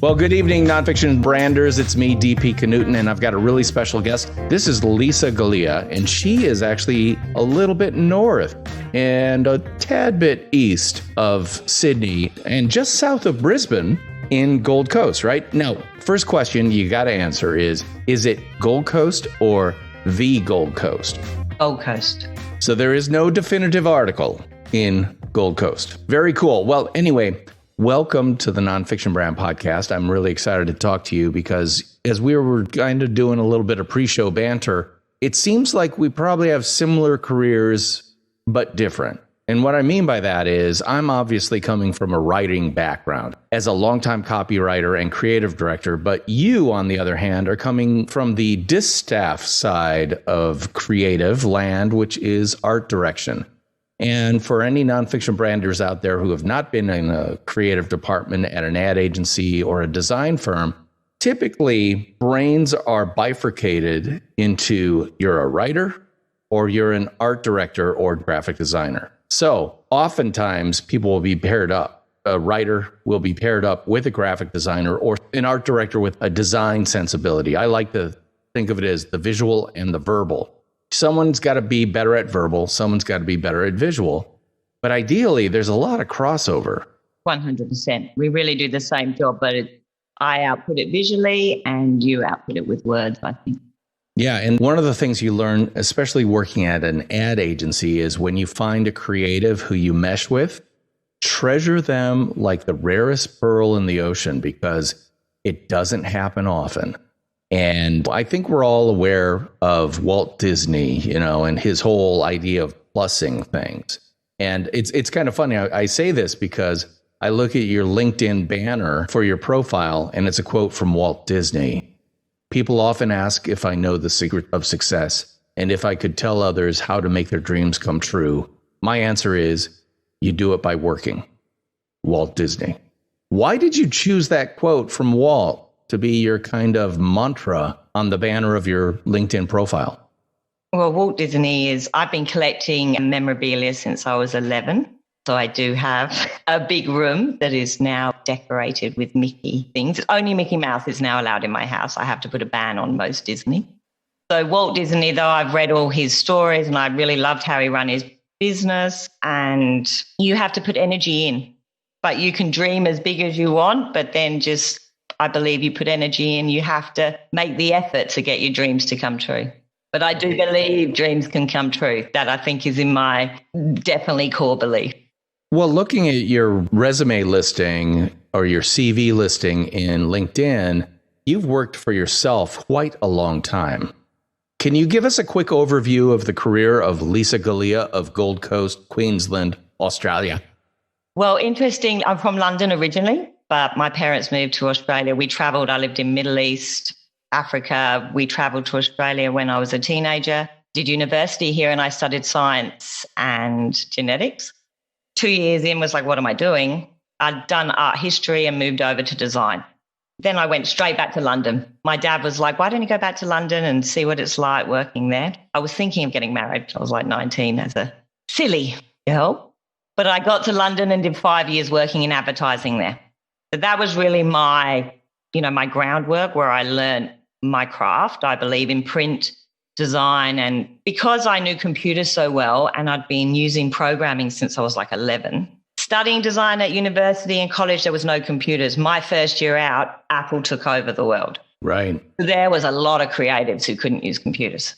Well, good evening, Nonfiction Branders. It's me, DP Knudten, and I've got a really special guest. This is Lisa Galea, and she is actually a little bit north and a tad bit east of Sydney and just south of Brisbane in Gold Coast, right? Now, first question you got to answer is it Gold Coast or the Gold Coast? Gold Coast. So there is no definitive article in Gold Coast. Very cool. Well, anyway, welcome to the Nonfiction Brand podcast. I'm really excited to talk to you because as we were kind of doing a little bit of pre-show banter, it seems like we probably have similar careers, but different. And what I mean by that is I'm obviously coming from a writing background as a longtime copywriter and creative director, but you, on the other hand, are coming from the distaff side of creative land, which is art direction. And for any nonfiction branders out there who have not been in a creative department at an ad agency or a design firm, typically brains are bifurcated into you're a writer or you're an art director or graphic designer. So oftentimes people will be paired up. A writer will be paired up with a graphic designer or an art director with a design sensibility. I like to think of it as the visual and the verbal. Someone's got to be better at verbal. Someone's got to be better at visual. But ideally, there's a lot of crossover. 100%. We really do the same job, but I output it visually and you output it with words, I think. Yeah. And one of the things you learn, especially working at an ad agency, is when you find a creative who you mesh with, treasure them like the rarest pearl in the ocean because it doesn't happen often. And I think we're all aware of Walt Disney, and his whole idea of plussing things. And it's kind of funny. I say this because I look at your LinkedIn banner for your profile, and it's a quote from Walt Disney. People often ask if I know the secret of success and if I could tell others how to make their dreams come true. My answer is you do it by working. Walt Disney. Why did you choose that quote from Walt to be your kind of mantra on the banner of your LinkedIn profile? Well, Walt Disney I've been collecting memorabilia since I was 11. So I do have a big room that is now decorated with Mickey things. Only Mickey Mouse is now allowed in my house. I have to put a ban on most Disney. So Walt Disney, though, I've read all his stories and I really loved how he ran his business. And you have to put energy in, but you can dream as big as you want, but then I believe you put energy in, you have to make the effort to get your dreams to come true. But I do believe dreams can come true. That I think is in my definitely core belief. Well, looking at your resume listing or your CV listing in LinkedIn, you've worked for yourself quite a long time. Can you give us a quick overview of the career of Lisa Galea of Gold Coast, Queensland, Australia? Well, interesting. I'm from London originally, but my parents moved to Australia. We traveled. I lived in Middle East, Africa. We traveled to Australia when I was a teenager, did university here, and I studied science and genetics. 2 years in was like, what am I doing? I'd done art history and moved over to design. Then I went straight back to London. My dad was like, why don't you go back to London and see what it's like working there? I was thinking of getting married. I was like 19 as a silly girl. But I got to London and did 5 years working in advertising there. So that was really my groundwork where I learned my craft. I believe in print, design, and because I knew computers so well and I'd been using programming since I was like 11, studying design at university and college, there was no computers. My first year out, Apple took over the world. Right. There was a lot of creatives who couldn't use computers.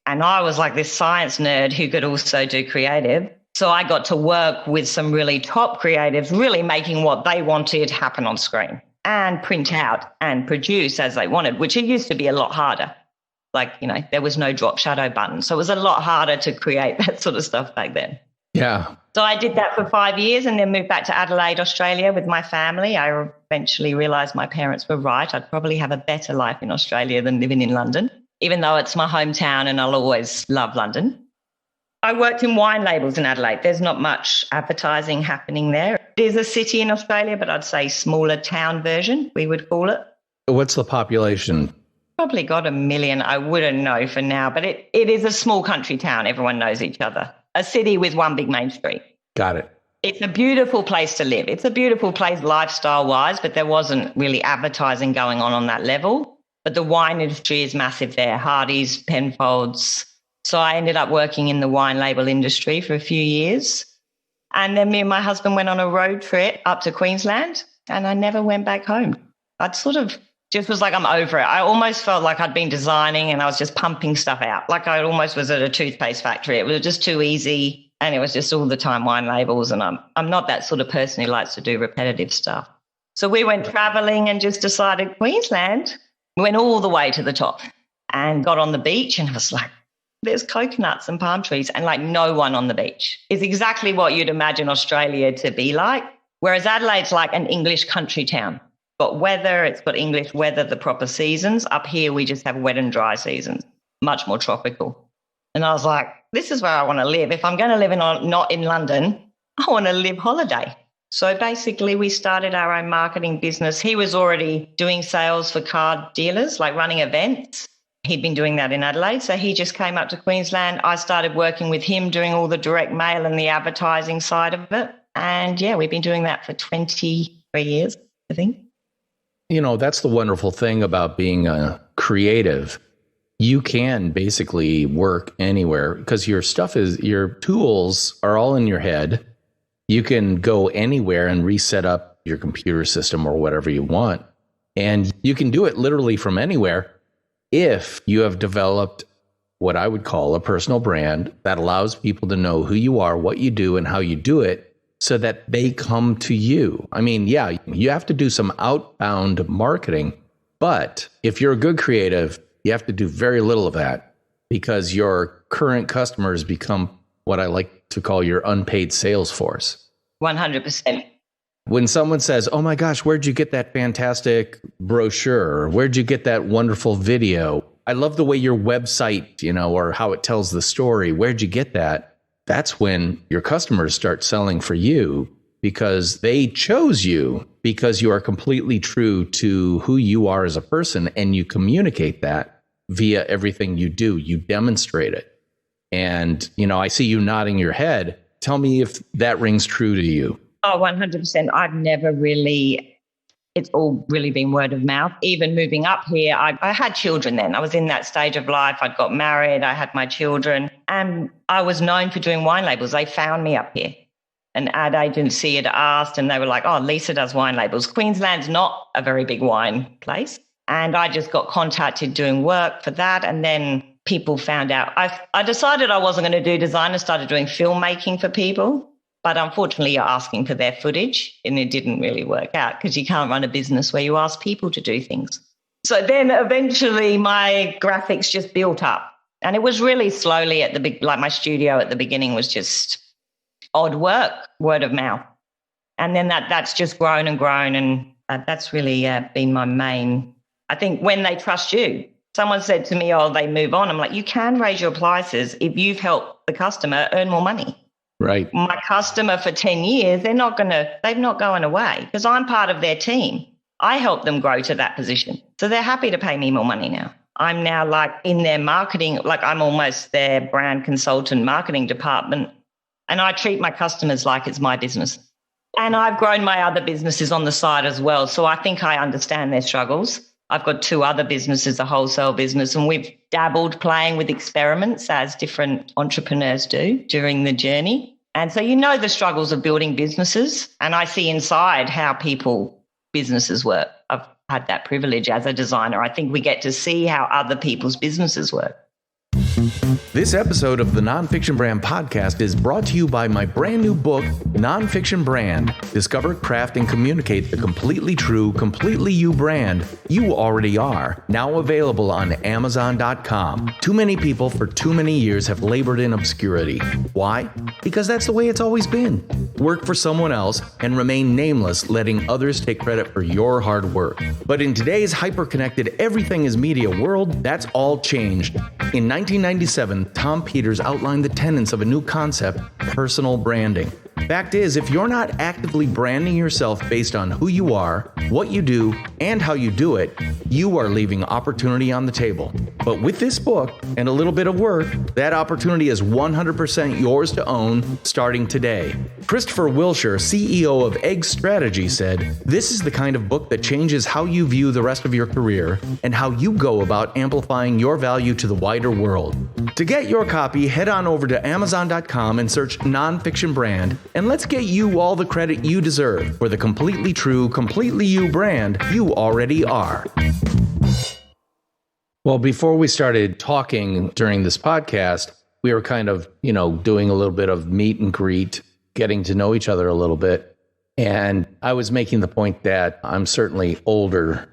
And I was like this science nerd who could also do creative. So I got to work with some really top creatives, really making what they wanted happen on screen and print out and produce as they wanted, which it used to be a lot harder. There was no drop shadow button. So it was a lot harder to create that sort of stuff back then. Yeah. So I did that for 5 years and then moved back to Adelaide, Australia with my family. I eventually realised my parents were right. I'd probably have a better life in Australia than living in London, even though it's my hometown and I'll always love London. I worked in wine labels in Adelaide. There's not much advertising happening there. It is a city in Australia, but I'd say smaller town version, we would call it. What's the population? Probably got 1 million. I wouldn't know for now, but it is a small country town. Everyone knows each other. A city with one big main street. Got it. It's a beautiful place to live. It's a beautiful place lifestyle-wise, but there wasn't really advertising going on that level. But the wine industry is massive there, Hardy's, Penfolds. So I ended up working in the wine label industry for a few years. And then me and my husband went on a road trip up to Queensland, and I never went back home. I'd sort of just was like, I'm over it. I almost felt like I'd been designing and I was just pumping stuff out. Like I almost was at a toothpaste factory. It was just too easy. And it was just all the time wine labels. And I'm not that sort of person who likes to do repetitive stuff. So we went traveling and just decided Queensland. We went all the way to the top and got on the beach. And I was like, there's coconuts and palm trees and like no one on the beach. It's exactly what you'd imagine Australia to be like. Whereas Adelaide's like an English country town. Got weather, it's got English weather, the proper seasons. Up here, we just have wet and dry seasons, much more tropical. And I was like, this is where I want to live. If I'm going to live not in London, I want to live holiday. So basically, we started our own marketing business. He was already doing sales for car dealers, like running events. He'd been doing that in Adelaide. So he just came up to Queensland. I started working with him, doing all the direct mail and the advertising side of it. And yeah, we've been doing that for 23 years, I think. You know, that's the wonderful thing about being a creative. You can basically work anywhere because your tools are all in your head. You can go anywhere and reset up your computer system or whatever you want. And you can do it literally from anywhere if you have developed what I would call a personal brand that allows people to know who you are, what you do, and how you do it so that they come to you. I mean, yeah, you have to do some outbound marketing, but if you're a good creative, you have to do very little of that because your current customers become what I like to call your unpaid sales force. 100%. When someone says, oh my gosh, where'd you get that fantastic brochure? Or where'd you get that wonderful video? I love the way your website, or how it tells the story. Where'd you get that? That's when your customers start selling for you because they chose you because you are completely true to who you are as a person and you communicate that via everything you do. You demonstrate it. And, I see you nodding your head. Tell me if that rings true to you. Oh, 100%. I've never really, it's all really been word of mouth. Even moving up here, I had children then. I was in that stage of life. I'd got married. I had my children. And I was known for doing wine labels. They found me up here. An ad agency had asked and they were like, oh, Lisa does wine labels. Queensland's not a very big wine place. And I just got contacted doing work for that. And then people found out. I decided I wasn't going to do design and started doing filmmaking for people. But unfortunately, you're asking for their footage and it didn't really work out because you can't run a business where you ask people to do things. So then eventually my graphics just built up. And it was really slowly like my studio at the beginning was just odd work, word of mouth. And then that's just grown and grown. And that's really been my main. I think when they trust you, someone said to me, oh, they move on. I'm like, you can raise your prices if you've helped the customer earn more money. Right. My customer for 10 years, they've not going away because I'm part of their team. I help them grow to that position. So they're happy to pay me more money now. I'm now like in their marketing, like I'm almost their brand consultant marketing department. And I treat my customers like it's my business. And I've grown my other businesses on the side as well. So I think I understand their struggles. I've got 2 other businesses, a wholesale business, and we've dabbled playing with experiments as different entrepreneurs do during the journey. And so the struggles of building businesses, and I see inside how businesses work. I've had that privilege as a designer. I think we get to see how other people's businesses work. This episode of the Nonfiction Brand podcast is brought to you by my brand new book, Nonfiction Brand. Discover, craft, and communicate the completely true, completely you brand you already are. Now available on Amazon.com. Too many people for too many years have labored in obscurity. Why? Because that's the way it's always been. Work for someone else and remain nameless, letting others take credit for your hard work. But in today's hyper-connected everything is media world, that's all changed. In 1997, Tom Peters outlined the tenets of a new concept, personal branding. Fact is, if you're not actively branding yourself based on who you are, what you do, and how you do it, you are leaving opportunity on the table. But with this book and a little bit of work, that opportunity is 100% yours to own starting today. Christopher Wilshire, CEO of Egg Strategy, said, "This is the kind of book that changes how you view the rest of your career and how you go about amplifying your value to the wider world." To get your copy, head on over to Amazon.com and search Nonfiction Brand, and let's get you all the credit you deserve for the completely true, completely you brand you already are. Well, before we started talking during this podcast, we were kind of, doing a little bit of meet and greet, getting to know each other a little bit. And I was making the point that I'm certainly older.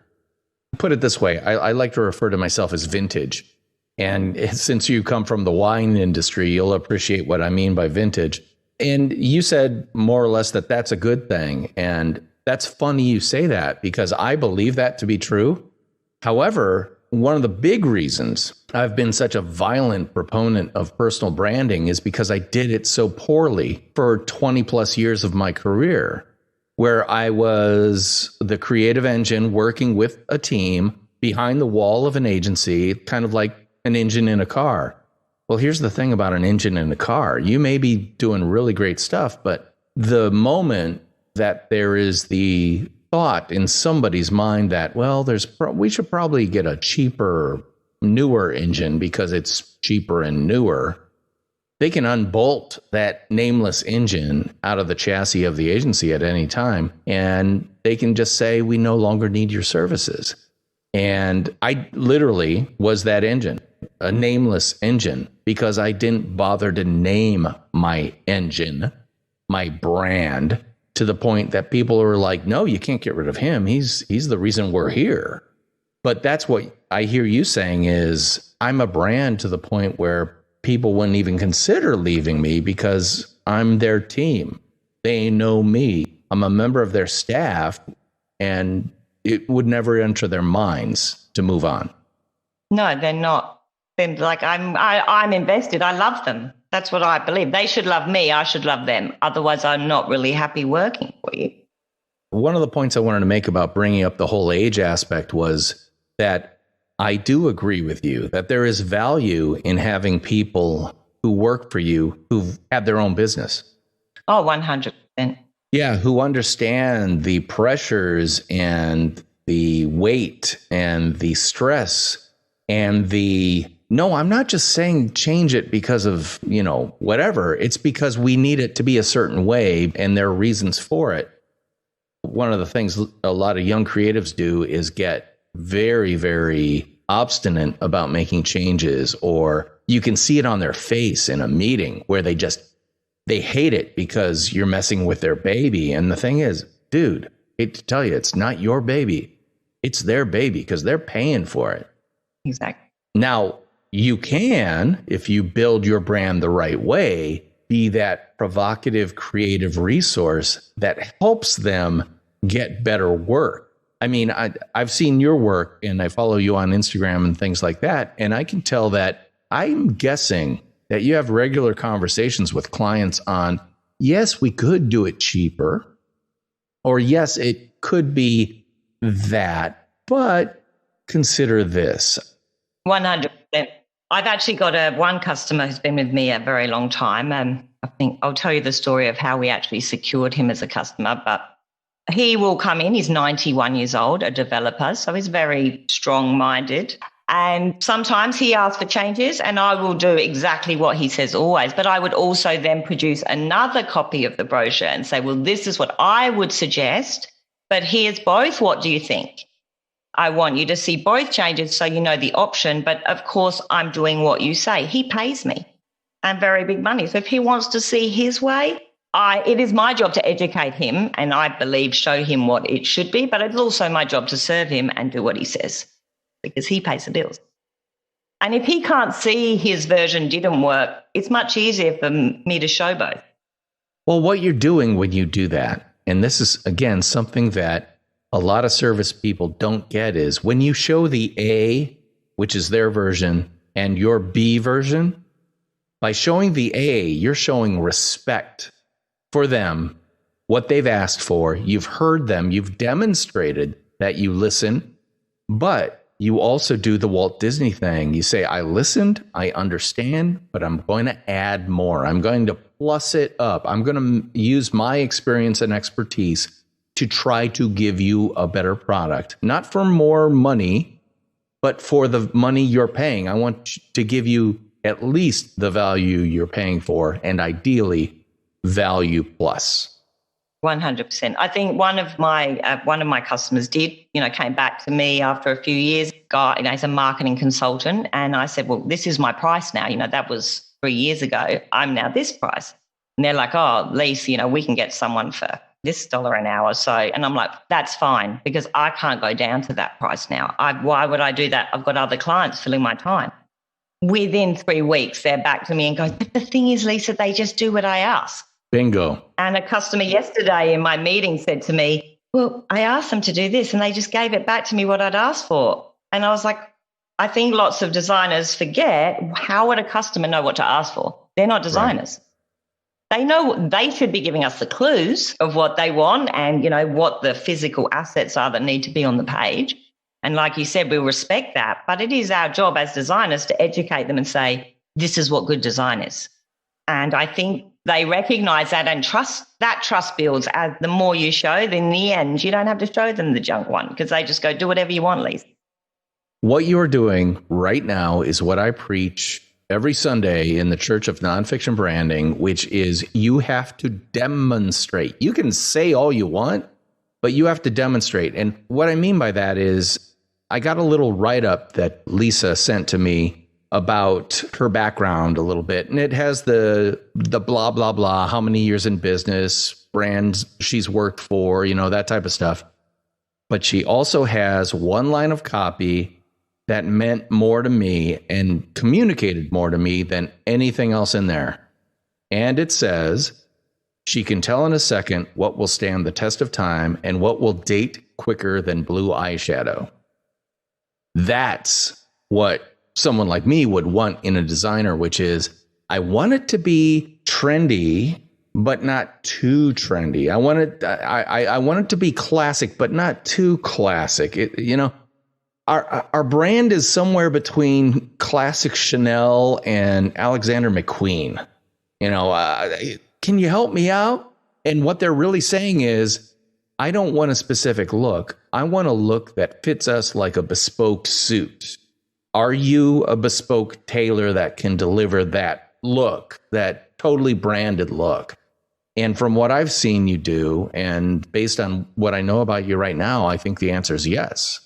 Put it this way, I like to refer to myself as vintage. And since you come from the wine industry, you'll appreciate what I mean by vintage. And you said more or less that that's a good thing. And that's funny you say that because I believe that to be true. However, one of the big reasons I've been such a violent proponent of personal branding is because I did it so poorly for 20 plus years of my career, where I was the creative engine working with a team behind the wall of an agency, kind of like an engine in a car. Well, here's the thing about an engine in a car. You may be doing really great stuff, but the moment that there is the thought in somebody's mind that, well, we should probably get a cheaper, newer engine because it's cheaper and newer, they can unbolt that nameless engine out of the chassis of the agency at any time, and they can just say, we no longer need your services. And I literally was that engine, a nameless engine, because I didn't bother to name my engine, my brand, to the point that people are like, no, you can't get rid of him. He's the reason we're here. But that's what I hear you saying is I'm a brand to the point where people wouldn't even consider leaving me because I'm their team. They know me. I'm a member of their staff, and it would never enter their minds to move on. No, they're not. They're like, I'm invested. I love them. That's what I believe. They should love me. I should love them. Otherwise, I'm not really happy working for you. One of the points I wanted to make about bringing up the whole age aspect was that I do agree with you that there is value in having people who work for you who have their own business. Oh, 100%. Yeah, who understand the pressures and the weight and the stress and no, I'm not just saying change it because of, whatever. It's because we need it to be a certain way and there are reasons for it. One of the things a lot of young creatives do is get very, very obstinate about making changes, or you can see it on their face in a meeting where they hate it because you're messing with their baby. And the thing is, dude, I hate to tell you, it's not your baby. It's their baby because they're paying for it. Exactly. Now, you can, if you build your brand the right way, be that provocative, creative resource that helps them get better work. I mean, I've seen your work and I follow you on Instagram and things like that. And I can tell that I'm guessing that you have regular conversations with clients on, yes, we could do it cheaper, or yes, it could be that, but consider this. 100%. I've actually got one customer who's been with me a very long time. I think I'll tell you the story of how we actually secured him as a customer, but he will come in. He's 91 years old, a developer, so he's very strong-minded. And sometimes he asks for changes and I will do exactly what he says always. But I would also then produce another copy of the brochure and say, well, this is what I would suggest, but here's both. What do you think? I want you to see both changes so you know the option. But of course, I'm doing what you say. He pays me and very big money. So if he wants to see his way, it is my job to educate him and I believe show him what it should be. But it's also my job to serve him and do what he says, because he pays the bills. And if he can't see his version didn't work, it's much easier for me to show both. Well, what you're doing when you do that, and this is, again, something that a lot of service people don't get, is when you show the A, which is their version, and your B version, by showing the A, you're showing respect for them what they've asked for. You've heard them. You've demonstrated that you listen, but you also do the Walt Disney thing. You say, I listened, I understand, but I'm going to add more. I'm going to plus it up. I'm going to use my experience and expertise to try to give you a better product, not for more money, but for the money you're paying. I want to give you at least the value you're paying for, and ideally value plus. 100%. I think one of my customers came back to me after a few years. He's a marketing consultant, and I said, well, this is my price now. That was 3 years ago. I'm now this price. And they're like, oh, Lisa, we can get someone for this dollar an hour. So, and I'm like, that's fine, because I can't go down to that price now. Why would I do that? I've got other clients filling my time. Within 3 weeks, they're back to me and go, but the thing is, Lisa, they just do what I ask. Bingo. And a customer yesterday in my meeting said to me, well, I asked them to do this and they just gave it back to me what I'd asked for. And I was like, I think lots of designers forget, how would a customer know what to ask for? They're not designers. Right. They know they should be giving us the clues of what they want and, what the physical assets are that need to be on the page. And like you said, we respect that. But it is our job as designers to educate them and say, this is what good design is. And I think they recognize that, and trust builds. As the more you show, then in the end, you don't have to show them the junk one, because they just go, do whatever you want, Lisa. What you're doing right now is what I preach every Sunday in the Church of Nonfiction Branding, which is you have to demonstrate. You can say all you want, but you have to demonstrate. And what I mean by that is I got a little write-up that Lisa sent to me about her background a little bit. And it has the blah, blah, blah, how many years in business, brands she's worked for, that type of stuff. But she also has one line of copy that meant more to me and communicated more to me than anything else in there. And it says, she can tell in a second what will stand the test of time and what will date quicker than blue eyeshadow. That's what someone like me would want in a designer, which is, I want it to be trendy, but not too trendy. I want it to be classic, but not too classic. Our brand is somewhere between classic Chanel and Alexander McQueen. Can you help me out? And what they're really saying is, I don't want a specific look. I want a look that fits us like a bespoke suit. Are you a bespoke tailor that can deliver that look, that totally branded look? And from what I've seen you do, and based on what I know about you right now, I think the answer is yes.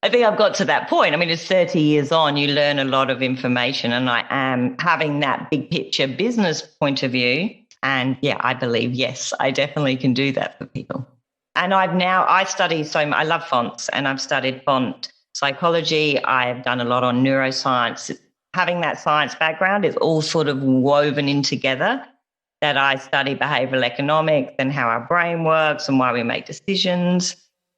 I think I've got to that point. I mean, it's 30 years on, you learn a lot of information, and I am having that big picture business point of view. And yeah, I believe, yes, I definitely can do that for people. And I love fonts, and I've studied font psychology. I've done a lot on neuroscience. Having that science background is all sort of woven in together, that I study behavioral economics and how our brain works and why we make decisions.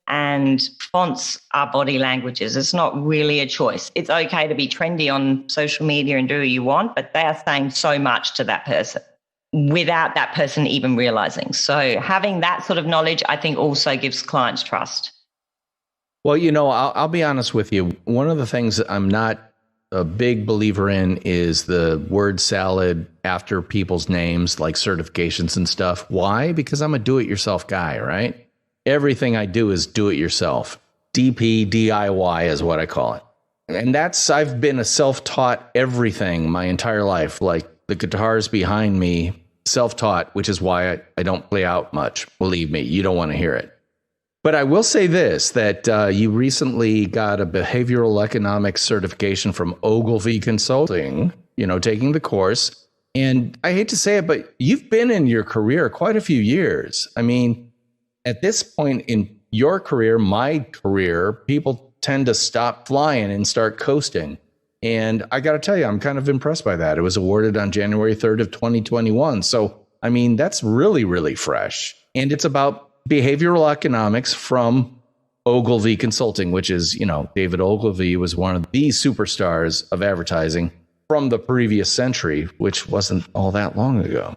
And fonts are body languages. It's not really a choice. It's okay to be trendy on social media and do what you want, but they are saying so much to that person without that person even realizing. So having that sort of knowledge, I think, also gives clients trust. Well, I'll be honest with you. One of the things I'm not a big believer in is the word salad after people's names, like certifications and stuff. Why? Because I'm a do-it-yourself guy, right? Everything I do is do-it-yourself. DP, DIY is what I call it. And I've been a self-taught everything my entire life. Like the guitars behind me, self-taught, which is why I don't play out much. Believe me, you don't want to hear it. But I will say this, that you recently got a behavioral economics certification from Ogilvy Consulting, taking the course. And I hate to say it, but you've been in your career quite a few years. I mean, at this point in your career, my career, people tend to stop flying and start coasting. And I got to tell you, I'm kind of impressed by that. It was awarded on January 3rd of 2021. So, I mean, that's really, really fresh. And it's about behavioral economics from Ogilvy Consulting, which is, David Ogilvy was one of the superstars of advertising from the previous century, which wasn't all that long ago.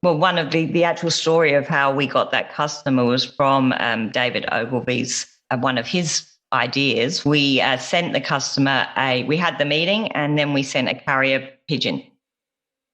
Well, one of the actual story of how we got that customer was from David Ogilvy's, one of his ideas. We sent the customer we had the meeting and then we sent a carrier pigeon.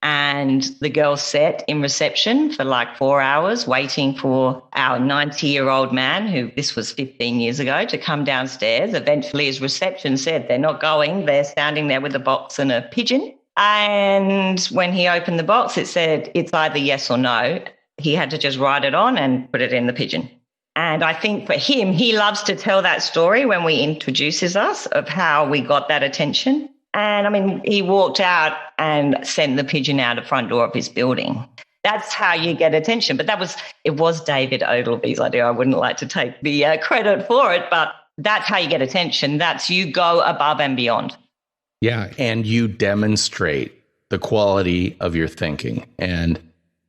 And the girl sat in reception for like 4 hours waiting for our 90-year-old man, who this was 15 years ago, to come downstairs. Eventually his reception said they're not going. They're standing there with a box and a pigeon. And when he opened the box, it said it's either yes or no. He had to just write it on and put it in the pigeon. And I think for him, he loves to tell that story when he introduces us of how we got that attention. And I mean, he walked out and sent the pigeon out the front door of his building. That's how you get attention. But it was David Ogilvy's idea. I wouldn't like to take the credit for it, but that's how you get attention. That's you go above and beyond. Yeah. And you demonstrate the quality of your thinking. And,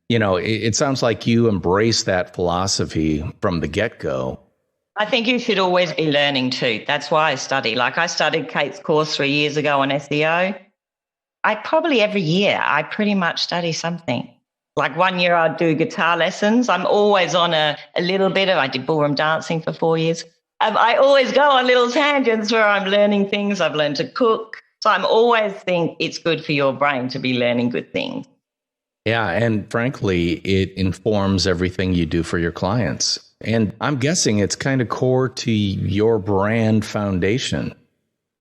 it sounds like you embrace that philosophy from the get-go. I think you should always be learning too. That's why I study. Like I studied Kate's course 3 years ago on SEO. Every year, I pretty much study something. Like 1 year I'd do guitar lessons. I'm always on a little bit I did ballroom dancing for 4 years. I always go on little tangents where I'm learning things. I've learned to cook. So I'm always think it's good for your brain to be learning good things. Yeah. And frankly, it informs everything you do for your clients. And I'm guessing it's kind of core to your brand foundation.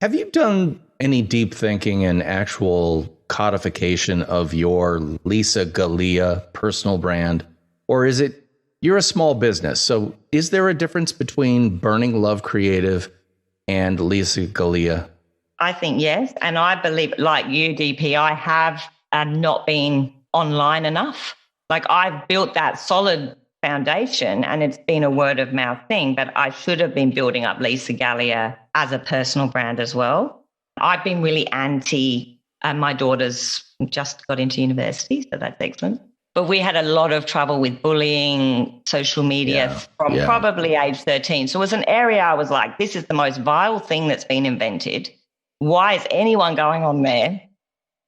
Have you done any deep thinking and actual codification of your Lisa Galea personal brand? Or is it you're a small business? So is there a difference between Burning Love Creative and Lisa Galea? I think yes. And I believe, like you, DP, I have not been online enough. Like I've built that solid foundation and it's been a word of mouth thing, but I should have been building up Lisa Galea as a personal brand as well. I've been really anti, my daughter's just got into university, so that's excellent. But we had a lot of trouble with bullying, social media from probably age 13. So it was an area I was like, this is the most vile thing that's been invented. Why is anyone going on there?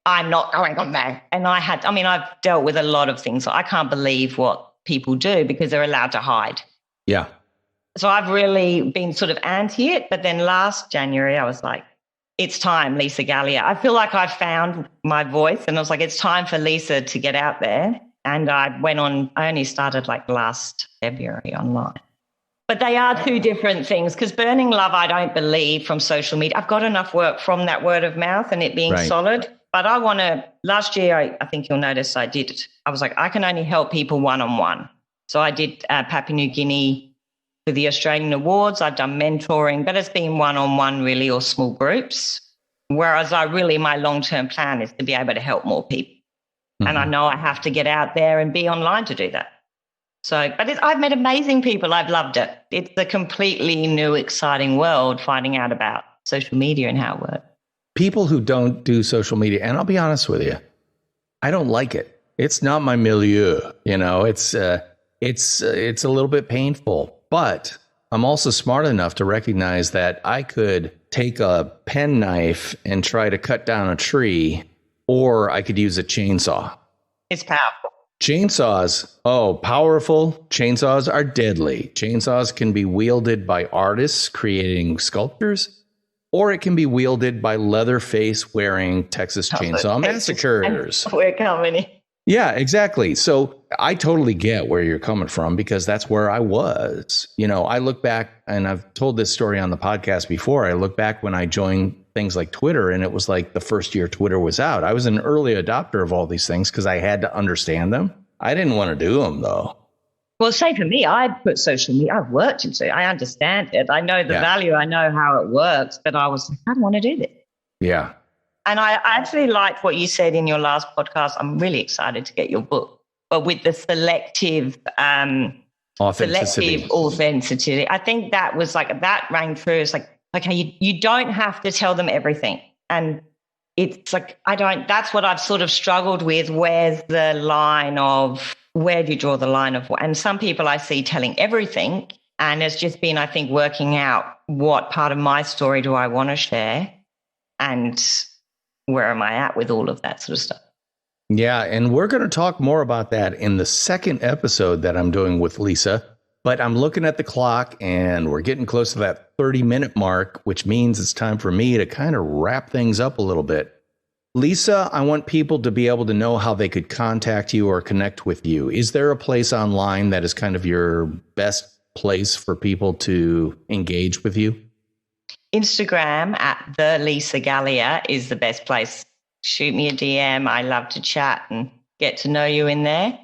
I'm not going on there. And I've dealt with a lot of things. So I can't believe what people do because they're allowed to hide. Yeah. So I've really been sort of anti it. But then last January, I was like, it's time, Lisa Galea. I feel like I found my voice and I was like, it's time for Lisa to get out there. And I only started like last February online. But they are two different things because Burning Love, I don't believe from social media. I've got enough work from that word of mouth and it being solid. But last year, I think you'll notice I was like, I can only help people one-on-one. So I did Papua New Guinea for the Australian Awards. I've done mentoring, but it's been one-on-one really or small groups. Whereas my long-term plan is to be able to help more people. Mm-hmm. And I know I have to get out there and be online to do that. So, but I've met amazing people. I've loved it. It's a completely new, exciting world finding out about social media and how it works. People who don't do social media, and I'll be honest with you, I don't like it. It's not my milieu. It's a little bit painful, but I'm also smart enough to recognize that I could take a penknife and try to cut down a tree, or I could use a chainsaw. It's powerful. Chainsaws, powerful. Chainsaws are deadly. Chainsaws can be wielded by artists creating sculptures, or it can be wielded by Leatherface-wearing Texas Chainsaw Massacres. We're coming. Yeah, exactly. So I totally get where you're coming from because that's where I was. I look back, and I've told this story on the podcast before. I look back when I joined things like Twitter, and it was like the first year Twitter was out. I was an early adopter of all these things because I had to understand them. I didn't want to do them, though. Well, say for me, I put social media, I've worked into it. I understand it. I know the value. I know how it works, but I was like, I don't want to do this. Yeah. And I actually liked what you said in your last podcast. I'm really excited to get your book, but with the selective authenticity. I think that was like, that rang true. It's like, okay, you don't have to tell them everything. And it's like, that's what I've sort of struggled with. Where's the line of, where do you draw the line of, and some people I see telling everything. And it's just been, I think, working out what part of my story do I want to share and where am I at with all of that sort of stuff. Yeah, and we're going to talk more about that in the second episode that I'm doing with Lisa. But I'm looking at the clock and we're getting close to that 30-minute mark, which means it's time for me to kind of wrap things up a little bit. Lisa, I want people to be able to know how they could contact you or connect with you. Is there a place online that is kind of your best place for people to engage with you? Instagram at the Lisa Galea is the best place. Shoot me a DM. I love to chat and get to know you in there.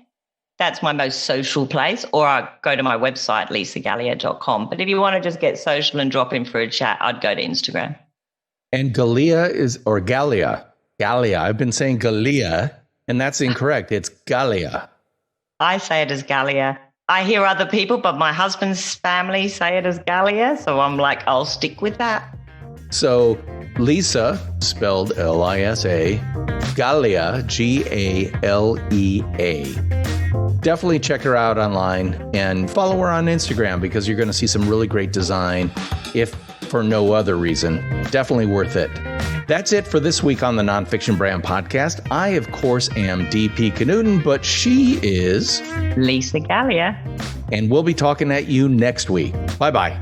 That's my most social place. Or I go to my website, lisagalea.com. But if you want to just get social and drop in for a chat, I'd go to Instagram. And Galea. Galea. I've been saying Galea, and that's incorrect. It's Galea. I say it as Galea. I hear other people, but my husband's family say it as Galea. So I'm like, I'll stick with that. So Lisa, spelled Lisa, Galea, Galea. Definitely check her out online and follow her on Instagram because you're going to see some really great design, if for no other reason. Definitely worth it. That's it for this week on the Nonfiction Brand Podcast. I, of course, am DP Knudten, but she is Lisa Galea. And we'll be talking at you next week. Bye-bye.